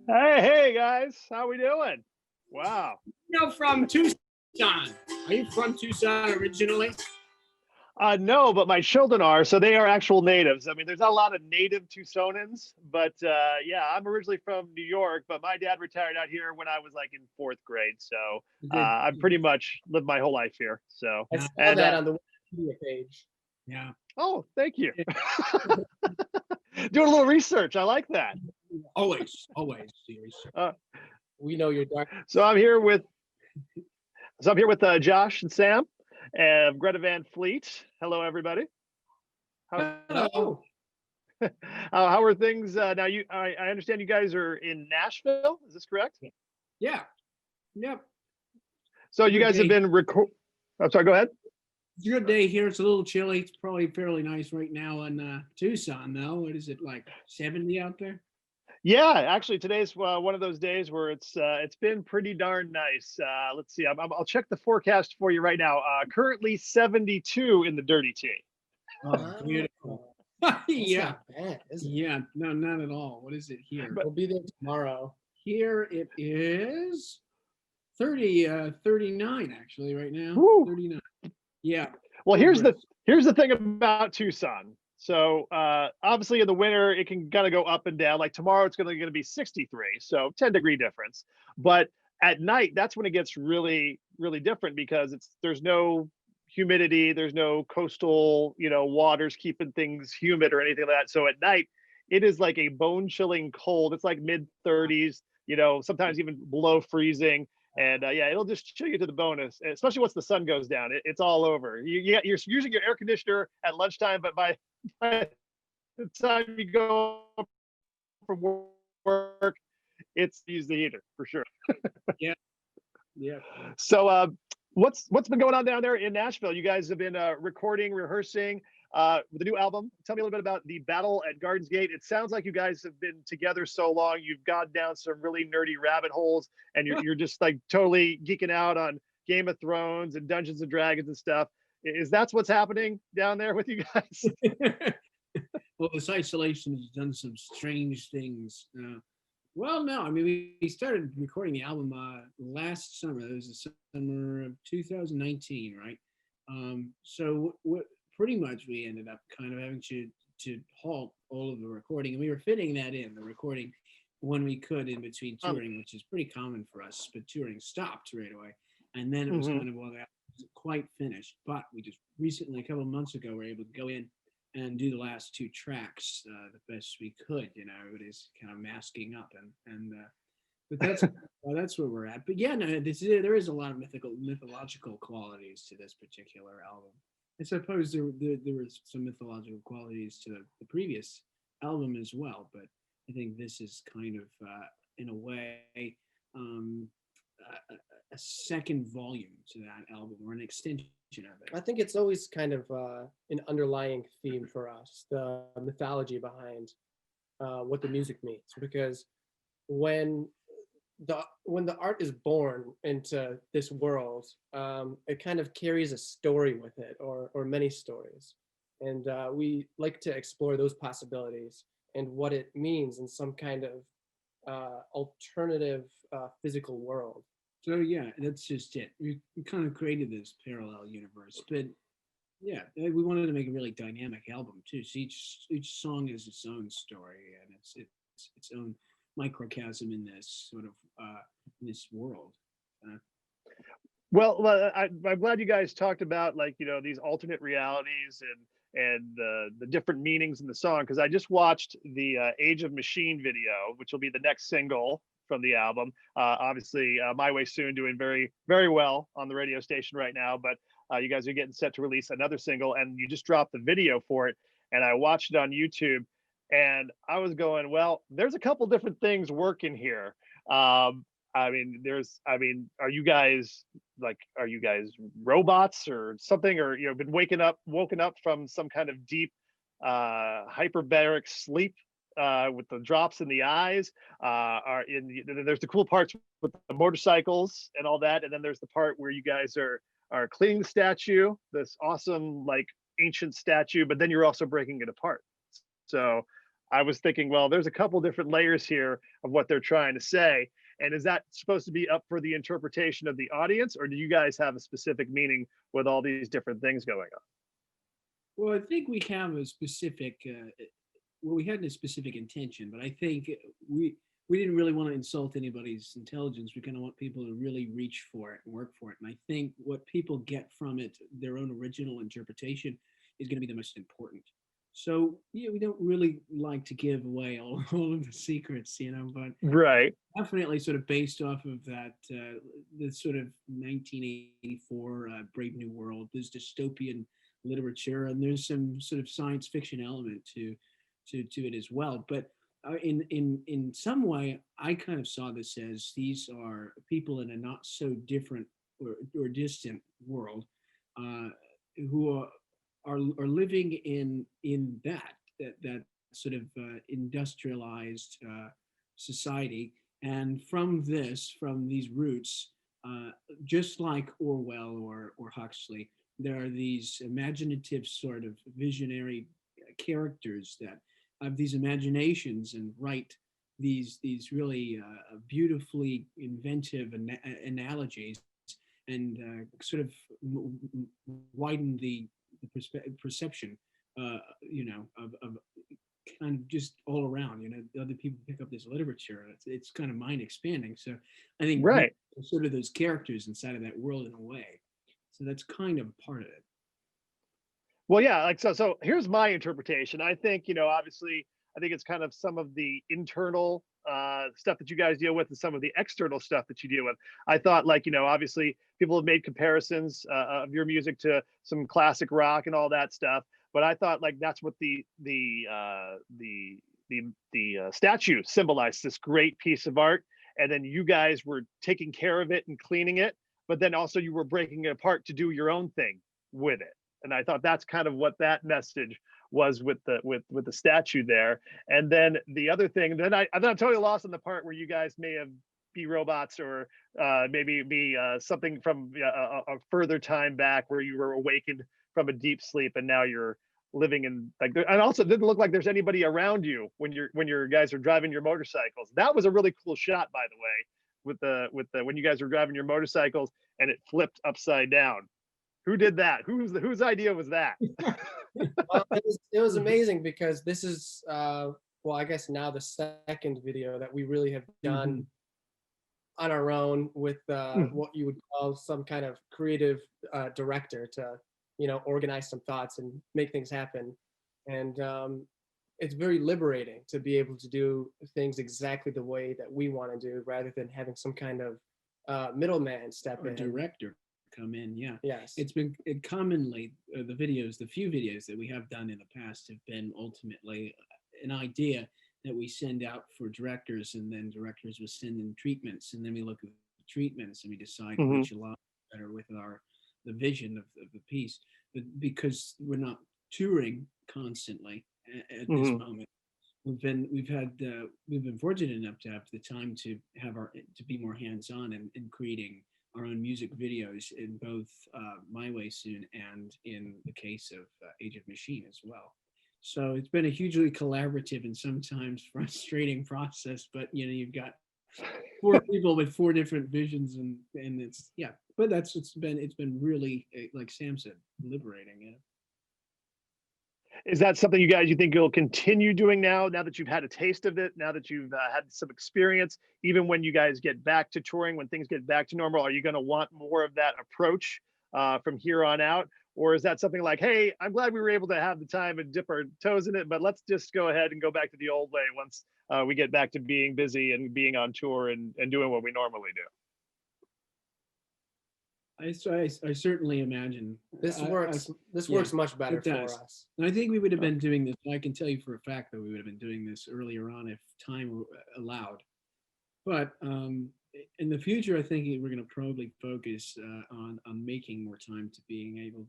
Hey guys, how we doing? Wow. From Tucson. Are you from Tucson originally? No, but my children are, so they are actual natives. I mean, there's not a lot of native Tucsonans, but yeah, I'm originally from New York, but my dad retired out here when I was like in fourth grade, so I've pretty much lived my whole life here. So, I saw and that on the Wikipedia page. Yeah. oh, thank you. Doing a little research. I like that. Always serious. We know you're dark. So I'm here with Josh and Sam and Greta Van Fleet. Hello, everybody. Hello. How are things now? I understand you guys are in Nashville. Is this correct? Yeah. Yep. So you guys have been I'm sorry. Go ahead. It's a good day here. It's a little chilly. It's probably fairly nice right now in Tucson, though. What is it, like 70 out there? Yeah, actually, today's one of those days where it's been pretty darn nice. Let's see. I'll check the forecast for you right now. Currently 72 in the Dirty T. Oh, beautiful. Yeah. Bad, Yeah. No, not at all. What is it here? We'll be there tomorrow. Here it is 39 actually right now. Woo. 39. Yeah. Well, here's the thing about Tucson. So obviously in the winter it can kind of go up and down. Like tomorrow it's going to be 63, so 10-degree difference. But at night that's when it gets really really different because there's no humidity, there's no coastal waters keeping things humid or anything like that. So at night it is like a bone-chilling cold. It's like mid 30s, sometimes even below freezing. And yeah, it'll just chill you to the bonus, especially once the sun goes down. It's all over. You're using your air conditioner at lunchtime, but by the time you go from work, it's use the heater for sure. Yeah. So what's been going on down there in Nashville? You guys have been recording, rehearsing with the new album. Tell me a little bit about the Battle at Gardens Gate. It sounds like you guys have been together so long. You've gone down some really nerdy rabbit holes, and you're just like totally geeking out on Game of Thrones and Dungeons and Dragons and stuff. Is that what's happening down there with you guys? Well, this isolation has done some strange things. Well, no, I mean, we started recording the album last summer. It was the summer of 2019, right? So pretty much we ended up kind of having to halt all of the recording, and we were fitting that in, the recording, when we could in between touring, which is pretty common for us, but touring stopped right away. And then it was kind of, well, that wasn't quite finished, but we just recently, a couple of months ago, were able to go in and do the last two tracks the best we could. Everybody's kind of masking up, but that's where we're at. But yeah, no, there is a lot of mythological qualities to this particular album. I suppose there were some mythological qualities to the previous album as well, but I think this is kind of, in a way, a second volume to that album, or an extension of it. I think it's always kind of an underlying theme for us, the mythology behind what the music means, because when the art is born into this world, it kind of carries a story with it, or many stories, and we like to explore those possibilities and what it means in some kind of alternative physical world. So yeah, that's just it. We kind of created this parallel universe, but yeah, we wanted to make a really dynamic album too. So each song is its own story, and it's its own microcosm in this sort of in this world. Well, I'm glad you guys talked about these alternate realities and the different meanings in the song, because I just watched the Age of Machine video, which will be the next single from the album. Obviously, My Way Soon doing very, very well on the radio station right now, but you guys are getting set to release another single, and you just dropped the video for it, and I watched it on YouTube, and I was going, well, there's a couple different things working here. Are you guys robots or something, or been woken up from some kind of deep hyperbaric sleep with the drops in the eyes? There's the cool parts with the motorcycles and all that, and then there's the part where you guys are cleaning the statue, this awesome ancient statue, but then you're also breaking it apart. So I was thinking, well, there's a couple different layers here of what they're trying to say. And is that supposed to be up for the interpretation of the audience, or do you guys have a specific meaning with all these different things going on? Well, I think we have a specific, well, we had a specific intention, but I think we didn't really want to insult anybody's intelligence. We kind of want people to really reach for it and work for it. And I think what people get from it, their own original interpretation, is going to be the most important. So yeah, we don't really like to give away all of the secrets, you know, but Right. definitely sort of based off of that, the sort of 1984 Brave New World. There's dystopian literature, and there's some sort of science fiction element to it as well. But in some way, I kind of saw this as these are people in a not so different or distant world, uh, who are living in that sort of industrialized society. And from these roots, just like Orwell or Huxley, there are these imaginative sort of visionary characters that have these imaginations and write these really beautifully inventive analogies, and sort of widen the perception, you know, of kind of just all around. You know, other people pick up this literature, and it's kind of mind expanding. So I think we Right. are sort of those characters inside of that world in a way. So that's kind of part of it. Well, yeah, like so here's my interpretation. I think, obviously, I think it's kind of some of the internal stuff that you guys deal with and some of the external stuff that you deal with. I thought, like, obviously people have made comparisons of your music to some classic rock and all that stuff, but I thought like that's what the statue symbolized, this great piece of art, and then you guys were taking care of it and cleaning it, but then also you were breaking it apart to do your own thing with it. And I thought that's kind of what that message was with the statue there. And then the other thing, then I'm totally lost on the part where you guys may have be robots, or maybe be something from a further time back where you were awakened from a deep sleep and now you're living in, like, and also it didn't look like there's anybody around you when your guys are driving your motorcycles. That was a really cool shot, by the way, with the when you guys were driving your motorcycles and it flipped upside down. Who did that? Whose idea was that? It was amazing because this is well, I guess now the second video that we really have done on our own with what you would call some kind of creative director to, organize some thoughts and make things happen. And it's very liberating to be able to do things exactly the way that we want to do, rather than having some kind of middleman step in. Director come in. Yeah. Yes. It's been commonly the few videos that we have done in the past have been ultimately an idea that we send out for directors, and then directors will send in treatments, and then we look at the treatments and we decide which align better with the vision of the piece. But because we're not touring constantly at this moment, we've been fortunate enough to have the time to be more hands-on in creating our own music videos in both My Way Soon and in the case of Age of Machine as well. So it's been a hugely collaborative and sometimes frustrating process, but you've got four people with four different visions, and it's, yeah, but it's been really, like Sam said, liberating. Yeah. Is that something you think you'll continue doing now that you've had a taste of it, now that you've had some experience, even when you guys get back to touring, when things get back to normal? Are you going to want more of that approach from here on out? Or is that something like, hey, I'm glad we were able to have the time and dip our toes in it, but let's just go ahead and go back to the old way once we get back to being busy and being on tour and doing what we normally do? I certainly imagine this works. This works much better for us. And I think we would have been doing this. I can tell you for a fact that we would have been doing this earlier on if time allowed. But in the future, I think we're going to probably focus on making more time to being able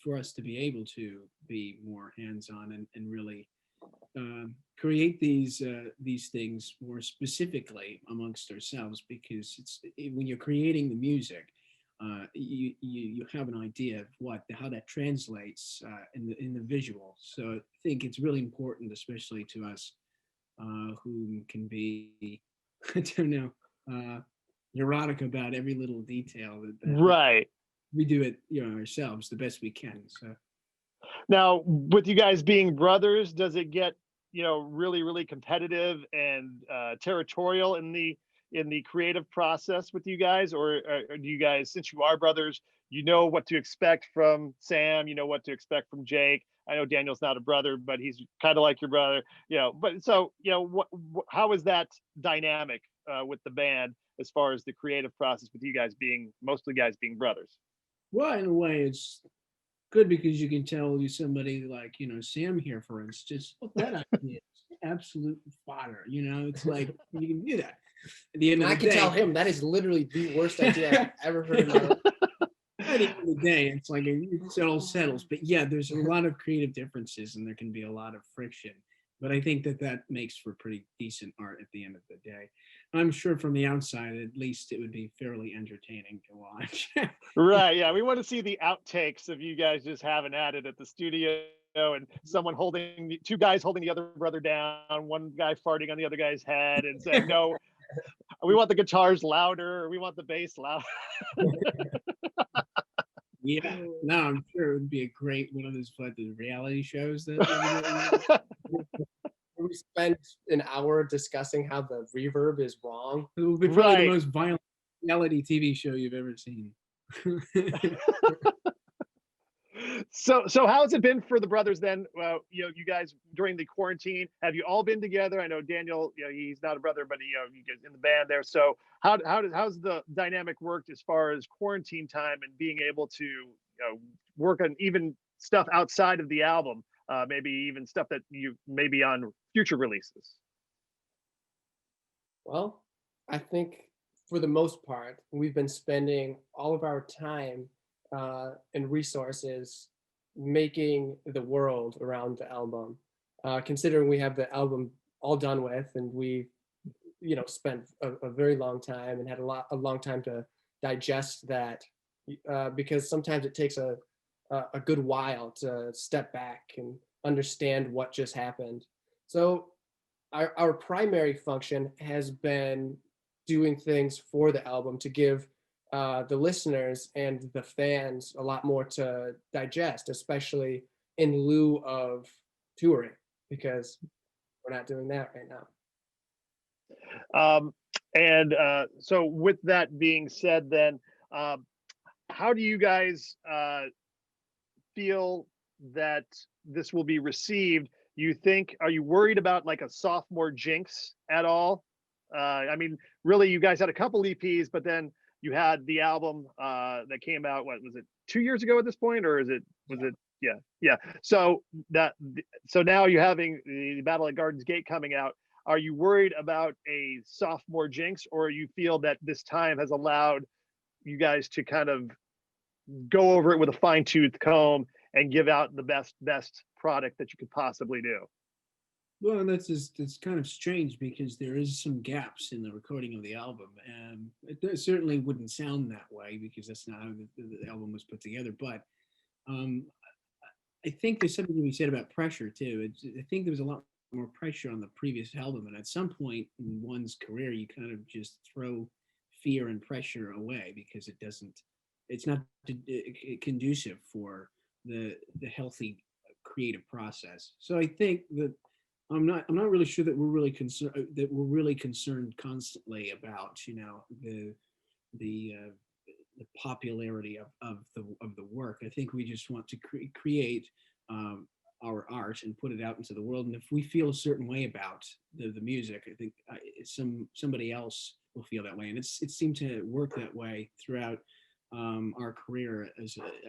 for us to be able to be more hands-on and really create these things more specifically amongst ourselves, because when you're creating the music, you have an idea of how that translates in the visual. So I think it's really important, especially to us who can be, I don't know, neurotic about every little detail that Right. we do it, ourselves the best we can. So Now, with you guys being brothers, does it get, really, really competitive and territorial in the creative process with you guys, or do you guys, since you are brothers, you know what to expect from Sam, you know what to expect from Jake? I know Daniel's not a brother, but he's kind of like your brother, But so, how is that dynamic with the band as far as the creative process with you guys being mostly guys being brothers? well, in a way, it's good because you can tell you somebody like Sam here, for instance. What that idea is absolute fodder. It's like you can do that. At the end And of I the can day, tell him that is literally the worst idea I've ever heard in my life. at the end of the day, it's like it all settles. But yeah, there's a lot of creative differences, and there can be a lot of friction. But I think that makes for pretty decent art at the end of the day. I'm sure from the outside, at least, it would be fairly entertaining to watch. Right. Yeah. We want to see the outtakes of you guys just having at it at the studio and someone holding two guys holding the other brother down, one guy farting on the other guy's head and saying, no, we want the guitars louder, or we want the bass loud. Yeah, no, I'm sure it would be a great one of those the reality shows that. We spent an hour discussing how the reverb is wrong. It will be probably the Right. most violent reality TV show you've ever seen. So how's it been for the brothers then? You guys during the quarantine, have you all been together? I know Daniel, he's not a brother, but you guys in the band there. So how's the dynamic worked as far as quarantine time and being able to work on even stuff outside of the album, maybe even stuff that you maybe on future releases? Well, I think for the most part, we've been spending all of our time and resources making the world around the album. Considering we have the album all done with, and we, spent a very long time and had a long time to digest that, because sometimes it takes a good while to step back and understand what just happened. So our primary function has been doing things for the album to give the listeners and the fans a lot more to digest, especially in lieu of touring, because we're not doing that right now. And so with that being said, then how do you guys feel that this will be received? Are you worried about like a sophomore jinx at all? I mean, really, you guys had a couple EPs, but then you had the album that came out. What was it? 2 years ago at this point, or was it? Yeah. So now you're having the Battle at Garden's Gate coming out. Are you worried about a sophomore jinx, or you feel that this time has allowed you guys to kind of go over it with a fine-tooth comb and give out the best product that you could possibly do? Well, it's kind of strange because there is some gaps in the recording of the album, and it certainly wouldn't sound that way because that's not how the album was put together. But I think there's something to be said about pressure too. I think there was a lot more pressure on the previous album, and at some point in one's career, you kind of just throw fear and pressure away because it's not conducive for the healthy creative process. So I think that I'm not really sure that we're really concerned constantly about the popularity of the work. I think we just want to create our art and put it out into the world. And if we feel a certain way about the music, I think somebody else will feel that way. And it seemed to work that way throughout our career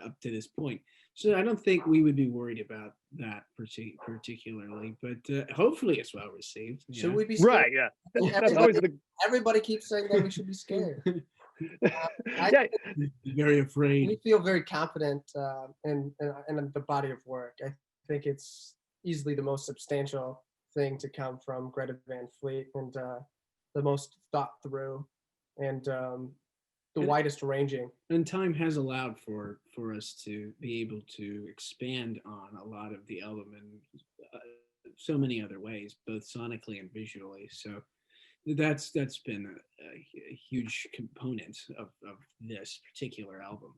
up to this point. So I don't think we would be worried about that particularly, but hopefully it's well received. Should we be scared? Right. Yeah. That's always the. Everybody keeps saying that we should be scared. Yeah. Very afraid. We feel very confident in the body of work. I think it's easily the most substantial thing to come from Greta Van Fleet, and the most thought through, and widest ranging. And time has allowed for us to be able to expand on a lot of the album in so many other ways, both sonically and visually. So that's been a huge component of this particular album.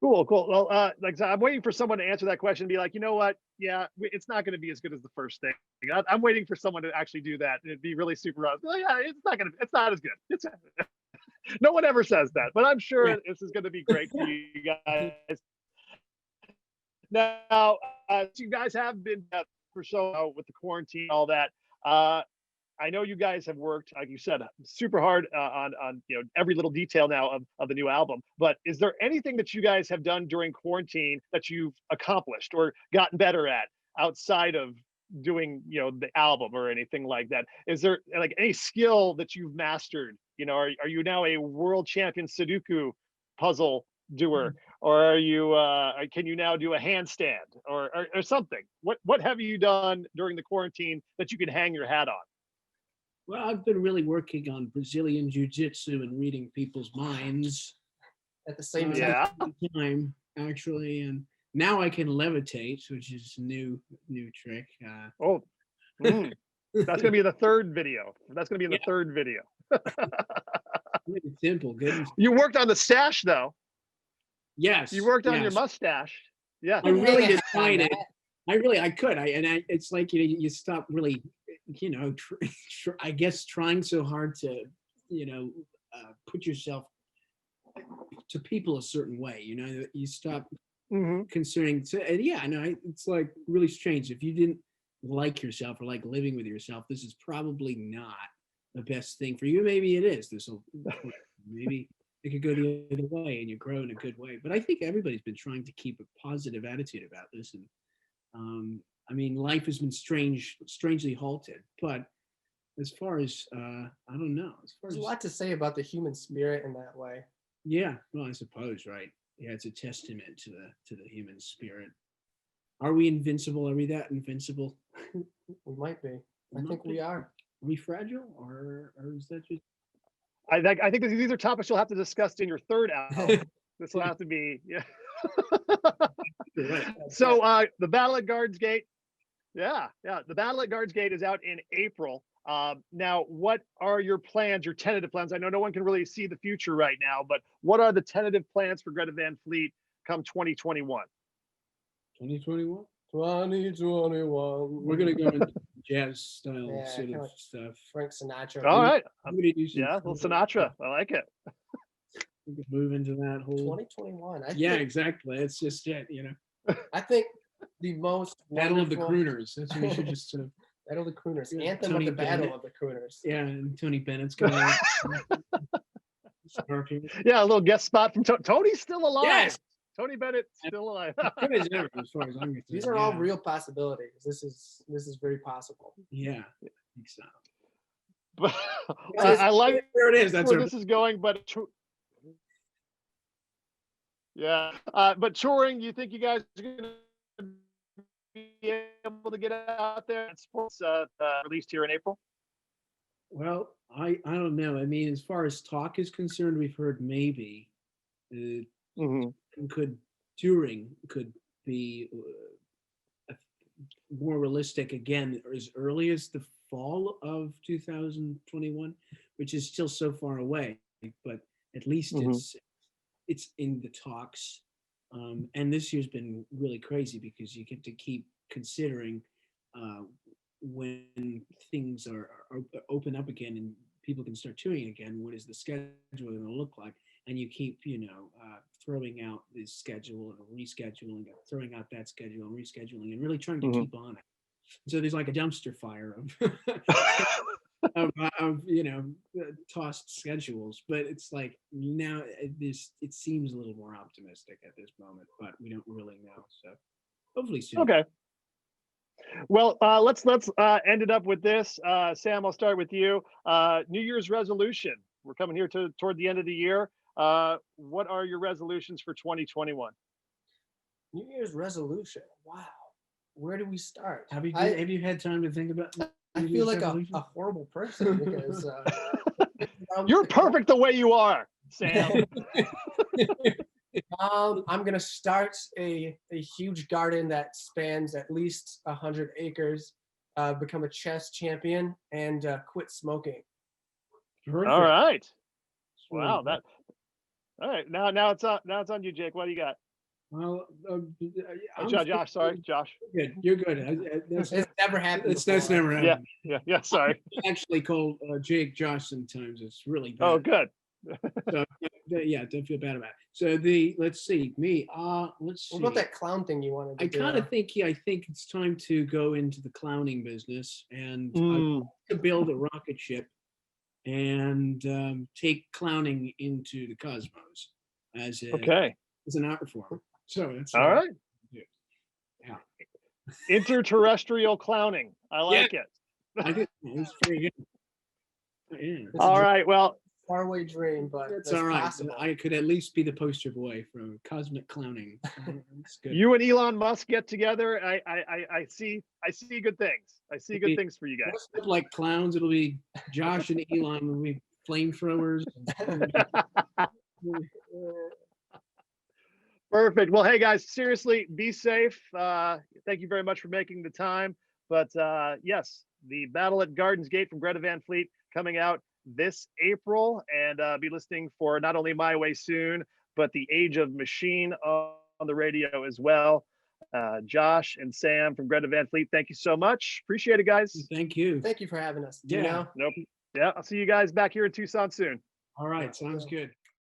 Cool. Well, like I said, I'm waiting for someone to answer that question and be like, you know what? Yeah, it's not going to be as good as the first thing. I'm waiting for someone to actually do that. It'd be really super honest. Like, yeah, it's not as good. No one ever says that, but I'm sure this is going to be great for you guys. Now, you guys have been for so with the quarantine, all that. I know you guys have worked, like you said, super hard on every little detail now of the new album. But is there anything that you guys have done during quarantine that you've accomplished or gotten better at outside of doing the album or anything like that? Is there like any skill that you've mastered? Are you now a world champion Sudoku puzzle doer, or are you can you now do a handstand or something? What have you done during the quarantine that you can hang your hat on? Well, I've been really working on Brazilian jiu-jitsu and reading people's minds At the same time, actually, and now I can levitate, which is a new trick. That's gonna be the third video. That's gonna be in the third video. Really simple, good. You worked on the stash though. Yes. You worked on your mustache. Yeah. I really did find it. I could. It's like you stop really, I guess trying so hard to, put yourself to people a certain way. You stop considering. So, it's like really strange. If you didn't like yourself or like living with yourself, this is probably not the best thing for you. Maybe it is. Maybe it could go the other way and you grow in a good way. But I think everybody's been trying to keep a positive attitude about this. And life has been strangely halted. But as far as I don't know. There's a lot to say about the human spirit in that way. Yeah, well, I suppose, right? Yeah, it's a testament to the human spirit. Are we invincible? Are we that invincible? We might be. I think we are. Are we fragile, or is that just? I think these are topics you'll have to discuss in your third album. This will have to be So the Battle at Guards Gate, the Battle at Guards Gate is out in April. Now, what are your plans, your tentative plans? I know no one can really see the future right now, but what are the tentative plans for Greta Van Fleet come 2021? 2021? 2021. We're gonna go into jazz style sort of stuff. Frank Sinatra. All right. I'm gonna do some Little Sinatra. I like it. We could move into that whole 2021. Exactly. It's just it, I think the most Battle of the Crooners. That's what we should just sort of Battle of the Crooners. Anthem Tony of the Battle Bennett. of the Crooners. Yeah, and Tony Bennett's going Yeah, a little guest spot from Tony's still alive. Yes. Tony Bennett's still alive. Good as ever, as far as I'm concerned. These are all real possibilities. This is very possible. Yeah, I think so. But I like where it is. That's where this is going, but but touring, you think you guys are going to be able to get out there and sports released here in April? Well, I don't know. I mean, as far as talk is concerned, we've heard maybe touring could be more realistic again as early as the fall of 2021, which is still so far away, but at least it's in the talks. And this year's been really crazy because you get to keep considering when things are open up again and people can start touring again, what is the schedule going to look like? And you keep, throwing out this schedule and rescheduling, throwing out that schedule and rescheduling, and really trying to keep on it. So there's like a dumpster fire of tossed schedules, but it's like now it seems a little more optimistic at this moment, but we don't really know. So hopefully soon. Okay. Well, let's end it up with this. Sam, I'll start with you. New Year's resolution. We're coming here toward the end of the year. What are your resolutions for 2021? New Year's resolution. Wow. Where do we start? Have you had time to think about? I feel like a horrible person because You're perfect the way you are, Sam. I'm gonna start a huge garden that spans at least 100 acres, become a chess champion, and quit smoking. Perfect. All right. Really Wow. good. All right. Now it's on you, Jake. What do you got? Well, Josh. Sorry, Josh. good. You're good. It's never happened. That's never Yeah. happened. Yeah. Sorry. I actually call Jake Josh sometimes. It's really bad. Oh, good. So, yeah, don't feel bad about it. So let's see, me. Let's see. What about that clown thing you wanted to I do? kind of think, I think it's time to go into the clowning business and Mm. to build a rocket ship and take clowning into the cosmos as an art form. So it's All right. Yeah. Interterrestrial clowning. I like it. I think it's very good. Yeah. All right. Well, faraway dream, but That's it's all right. possible. I could at least be the poster boy for cosmic clowning. That's good. you and Elon Musk get together. I see good things. I see good things for you guys. Dressed up like clowns. It'll be Josh and Elon will be flamethrowers. Perfect. Well, hey guys, seriously, be safe. Thank you very much for making the time. But yes, the Battle at Gardens Gate from Greta Van Fleet coming out this April, and be listening for not only My Way Soon, but the Age of Machine on the radio as well. Josh and Sam from Greta Van Fleet, thank you so much. Appreciate it, guys. Thank you. Thank you for having us. Yeah. Dino. Nope. Yeah, I'll see you guys back here in Tucson soon. All right. Sounds good.